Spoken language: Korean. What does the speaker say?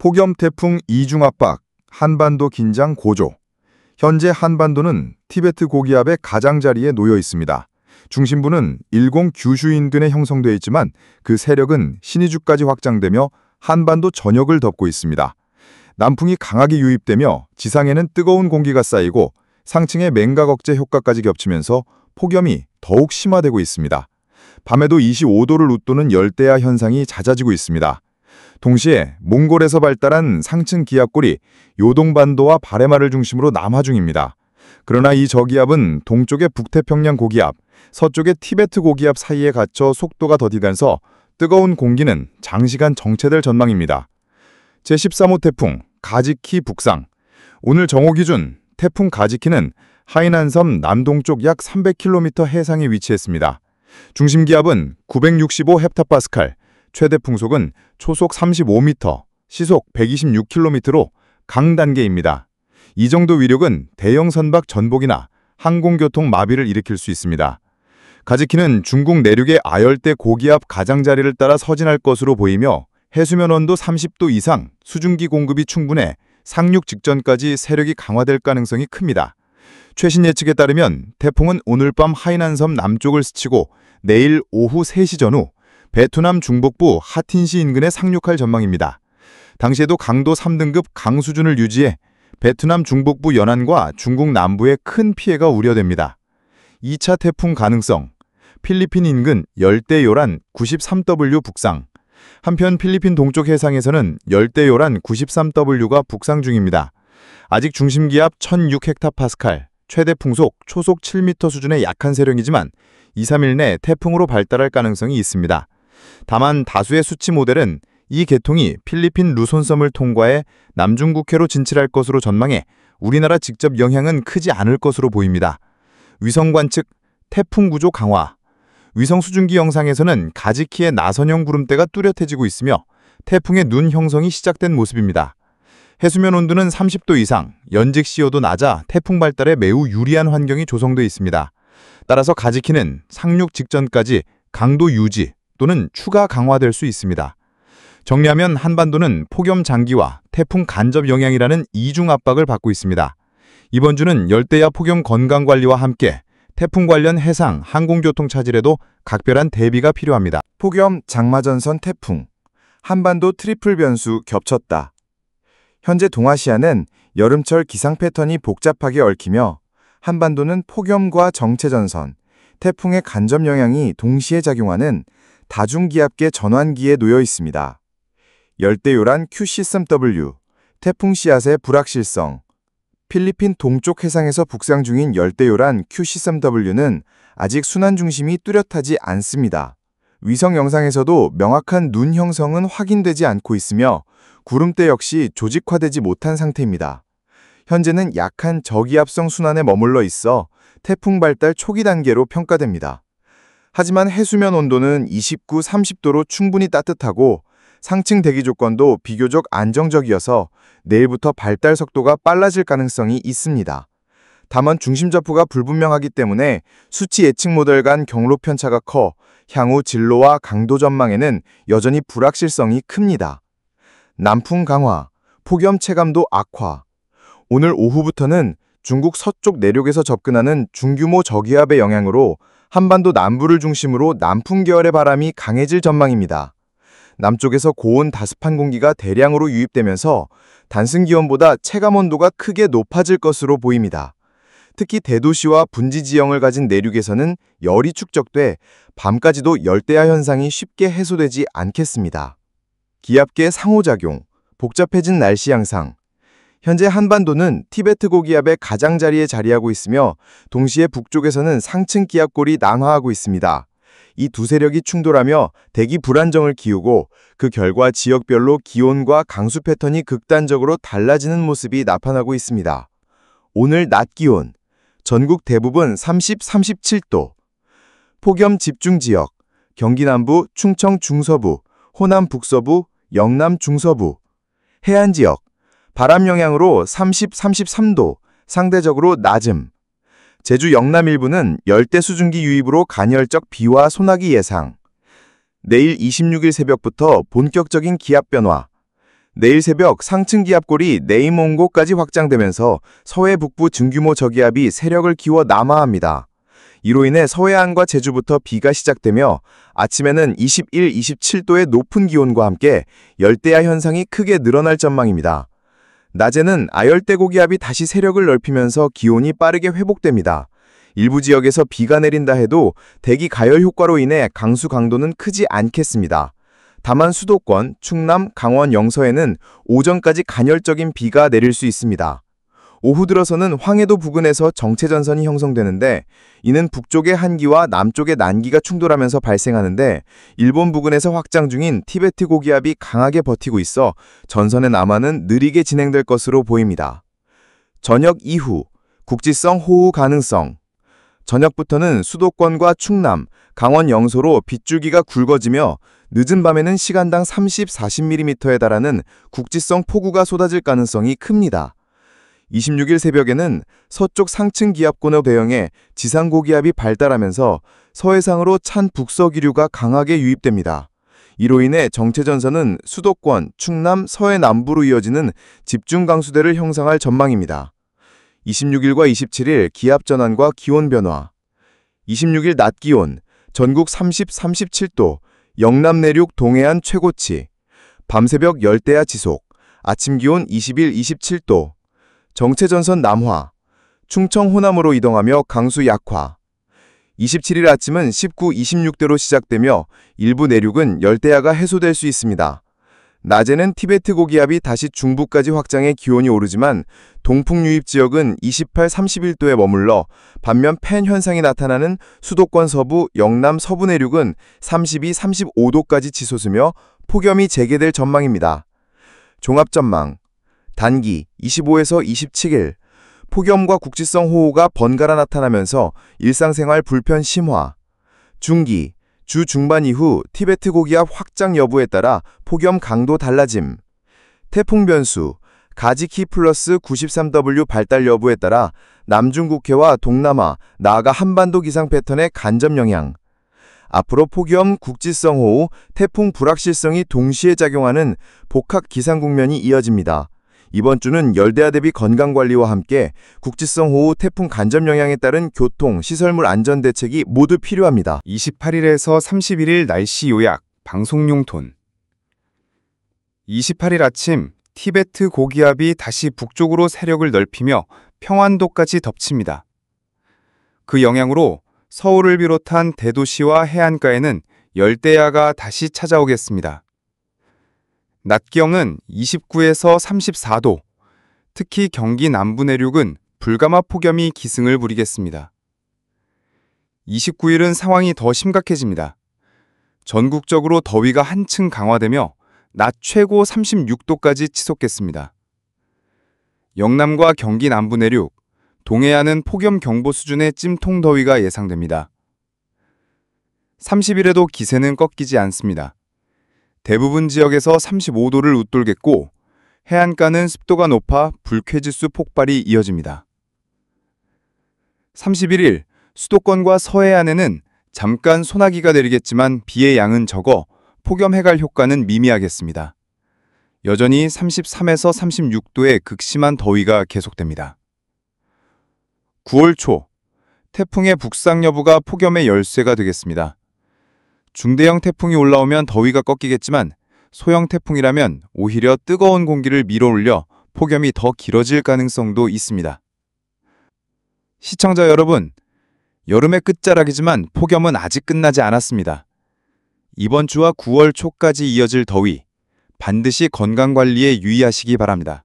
폭염 태풍 이중 압박, 한반도 긴장 고조. 현재 한반도는 티베트 고기압의 가장자리에 놓여 있습니다. 중심부는 일공 규슈 인근에 형성되어 있지만 그 세력은 신의주까지 확장되며 한반도 전역을 덮고 있습니다. 남풍이 강하게 유입되며 지상에는 뜨거운 공기가 쌓이고 상층의 맹각 억제 효과까지 겹치면서 폭염이 더욱 심화되고 있습니다. 밤에도 25도를 웃도는 열대야 현상이 잦아지고 있습니다. 동시에 몽골에서 발달한 상층 기압골이 요동반도와 바레마를 중심으로 남하 중입니다. 그러나 이 저기압은 동쪽의 북태평양 고기압, 서쪽의 티베트 고기압 사이에 갇혀 속도가 더디면서 뜨거운 공기는 장시간 정체될 전망입니다. 제13호 태풍 가지키 북상. 오늘 정오 기준 태풍 가지키는 하이난섬 남동쪽 약 300km 해상에 위치했습니다. 중심 기압은 965 헥타파스칼, 최대 풍속은 초속 35m, 시속 126km로 강단계입니다. 이 정도 위력은 대형 선박 전복이나 항공교통 마비를 일으킬 수 있습니다. 가지키는 중국 내륙의 아열대 고기압 가장자리를 따라 서진할 것으로 보이며 해수면 온도 30도 이상 수증기 공급이 충분해 상륙 직전까지 세력이 강화될 가능성이 큽니다. 최신 예측에 따르면 태풍은 오늘 밤 하이난섬 남쪽을 스치고 내일 오후 3시 전후 베트남 중북부 하틴시 인근에 상륙할 전망입니다. 당시에도 강도 3등급 강수준을 유지해 베트남 중북부 연안과 중국 남부에 큰 피해가 우려됩니다. 2차 태풍 가능성. 필리핀 인근 열대요란 93W 북상. 한편 필리핀 동쪽 해상에서는 열대요란 93W가 북상 중입니다. 아직 중심기압 1006헥타파스칼, 최대 풍속 초속 7m 수준의 약한 세력이지만 2-3일 내 태풍으로 발달할 가능성이 있습니다. 다만 다수의 수치 모델은 이 계통이 필리핀 루손섬을 통과해 남중국해로 진출할 것으로 전망해 우리나라 직접 영향은 크지 않을 것으로 보입니다. 위성 관측, 태풍 구조 강화. 위성 수증기 영상에서는 가지키의 나선형 구름대가 뚜렷해지고 있으며 태풍의 눈 형성이 시작된 모습입니다. 해수면 온도는 30도 이상, 연직 시효도 낮아 태풍 발달에 매우 유리한 환경이 조성되어 있습니다. 따라서 가지키는 상륙 직전까지 강도 유지 또는 추가 강화될 수 있습니다. 정리하면 한반도는 폭염 장기와 태풍 간접 영향이라는 이중 압박을 받고 있습니다. 이번 주는 열대야 폭염 건강관리와 함께 태풍 관련 해상, 항공교통 차질에도 각별한 대비가 필요합니다. 폭염, 장마전선, 태풍. 한반도 트리플 변수 겹쳤다. 현재 동아시아는 여름철 기상 패턴이 복잡하게 얽히며 한반도는 폭염과 정체전선, 태풍의 간접 영향이 동시에 작용하는 다중기압계 전환기에 놓여 있습니다. 열대요란 QC3W, 태풍 씨앗의 불확실성. 필리핀 동쪽 해상에서 북상 중인 열대요란 QC3W는 아직 순환 중심이 뚜렷하지 않습니다. 위성 영상에서도 명확한 눈 형성은 확인되지 않고 있으며 구름대 역시 조직화되지 못한 상태입니다. 현재는 약한 저기압성 순환에 머물러 있어 태풍 발달 초기 단계로 평가됩니다. 하지만 해수면 온도는 29, 30도로 충분히 따뜻하고 상층 대기 조건도 비교적 안정적이어서 내일부터 발달 속도가 빨라질 가능성이 있습니다. 다만 중심 좌표가 불분명하기 때문에 수치 예측 모델 간 경로 편차가 커 향후 진로와 강도 전망에는 여전히 불확실성이 큽니다. 남풍 강화, 폭염 체감도 악화. 오늘 오후부터는 중국 서쪽 내륙에서 접근하는 중규모 저기압의 영향으로 한반도 남부를 중심으로 남풍 계열의 바람이 강해질 전망입니다. 남쪽에서 고온 다습한 공기가 대량으로 유입되면서 단순 기온보다 체감 온도가 크게 높아질 것으로 보입니다. 특히 대도시와 분지 지형을 가진 내륙에서는 열이 축적돼 밤까지도 열대야 현상이 쉽게 해소되지 않겠습니다. 기압계 상호작용, 복잡해진 날씨 양상. 현재 한반도는 티베트 고기압의 가장자리에 자리하고 있으며 동시에 북쪽에서는 상층 기압골이 난화하고 있습니다. 이 두 세력이 충돌하며 대기 불안정을 키우고 그 결과 지역별로 기온과 강수 패턴이 극단적으로 달라지는 모습이 나타나고 있습니다. 오늘 낮 기온, 전국 대부분 30, 37도. 폭염 집중 지역, 경기 남부, 충청 중서부, 호남 북서부, 영남 중서부. 해안 지역, 바람 영향으로 30, 33도, 상대적으로 낮음. 제주 영남 일부는 열대 수증기 유입으로 간헐적 비와 소나기 예상. 내일 26일 새벽부터 본격적인 기압 변화. 내일 새벽 상층 기압골이 네이몽고까지 확장되면서 서해 북부 중규모 저기압이 세력을 키워 남하합니다. 이로 인해 서해안과 제주부터 비가 시작되며 아침에는 21, 27도의 높은 기온과 함께 열대야 현상이 크게 늘어날 전망입니다. 낮에는 아열대 고기압이 다시 세력을 넓히면서 기온이 빠르게 회복됩니다. 일부 지역에서 비가 내린다 해도 대기 가열 효과로 인해 강수 강도는 크지 않겠습니다. 다만 수도권, 충남, 강원 영서에는 오전까지 간헐적인 비가 내릴 수 있습니다. 오후 들어서는 황해도 부근에서 정체전선이 형성되는데 이는 북쪽의 한기와 남쪽의 난기가 충돌하면서 발생하는데 일본 부근에서 확장 중인 티베트 고기압이 강하게 버티고 있어 전선의 남하는 느리게 진행될 것으로 보입니다. 저녁 이후 국지성 호우 가능성. 저녁부터는 수도권과 충남, 강원 영서로 빗줄기가 굵어지며 늦은 밤에는 시간당 30, 40mm에 달하는 국지성 폭우가 쏟아질 가능성이 큽니다. 26일 새벽에는 서쪽 상층 기압권에 대응해 지상 고기압이 발달하면서 서해상으로 찬 북서기류가 강하게 유입됩니다. 이로 인해 정체전선은 수도권, 충남, 서해 남부로 이어지는 집중 강수대를 형성할 전망입니다. 26일과 27일 기압 전환과 기온 변화. 26일 낮 기온 전국 30, 37도, 영남 내륙 동해안 최고치. 밤새벽 열대야 지속, 아침 기온 21, 27도. 정체전선 남화, 충청 호남으로 이동하며 강수 약화. 27일 아침은 19, 26도로 시작되며 일부 내륙은 열대야가 해소될 수 있습니다. 낮에는 티베트 고기압이 다시 중부까지 확장해 기온이 오르지만 동풍 유입 지역은 28, 31도에 머물러 반면 팬 현상이 나타나는 수도권 서부, 영남 서부 내륙은 32, 35도까지 치솟으며 폭염이 재개될 전망입니다. 종합전망. 단기 25에서 27일 폭염과 국지성 호우가 번갈아 나타나면서 일상생활 불편 심화. 중기 주 중반 이후 티베트 고기압 확장 여부에 따라 폭염 강도 달라짐. 태풍 변수 가지키 플러스 93W 발달 여부에 따라 남중국해와 동남아, 나아가 한반도 기상 패턴의 간접 영향. 앞으로 폭염, 국지성 호우, 태풍 불확실성이 동시에 작용하는 복합 기상 국면이 이어집니다. 이번 주는 열대야 대비 건강관리와 함께 국지성 호우, 태풍 간접 영향에 따른 교통, 시설물 안전 대책이 모두 필요합니다. 28일에서 31일 날씨 요약, 방송용 톤. 28일 아침, 티베트 고기압이 다시 북쪽으로 세력을 넓히며 평안도까지 덮칩니다. 그 영향으로 서울을 비롯한 대도시와 해안가에는 열대야가 다시 찾아오겠습니다. 낮 기온은 29에서 34도, 특히 경기 남부 내륙은 불가마 폭염이 기승을 부리겠습니다. 29일은 상황이 더 심각해집니다. 전국적으로 더위가 한층 강화되며 낮 최고 36도까지 치솟겠습니다. 영남과 경기 남부 내륙, 동해안은 폭염 경보 수준의 찜통 더위가 예상됩니다. 30일에도 기세는 꺾이지 않습니다. 대부분 지역에서 35도를 웃돌겠고 해안가는 습도가 높아 불쾌지수 폭발이 이어집니다. 31일 수도권과 서해안에는 잠깐 소나기가 내리겠지만 비의 양은 적어 폭염 해갈 효과는 미미하겠습니다. 여전히 33에서 36도의 극심한 더위가 계속됩니다. 9월 초 태풍의 북상 여부가 폭염의 열쇠가 되겠습니다. 중대형 태풍이 올라오면 더위가 꺾이겠지만 소형 태풍이라면 오히려 뜨거운 공기를 밀어올려 폭염이 더 길어질 가능성도 있습니다. 시청자 여러분, 여름의 끝자락이지만 폭염은 아직 끝나지 않았습니다. 이번 주와 9월 초까지 이어질 더위, 반드시 건강관리에 유의하시기 바랍니다.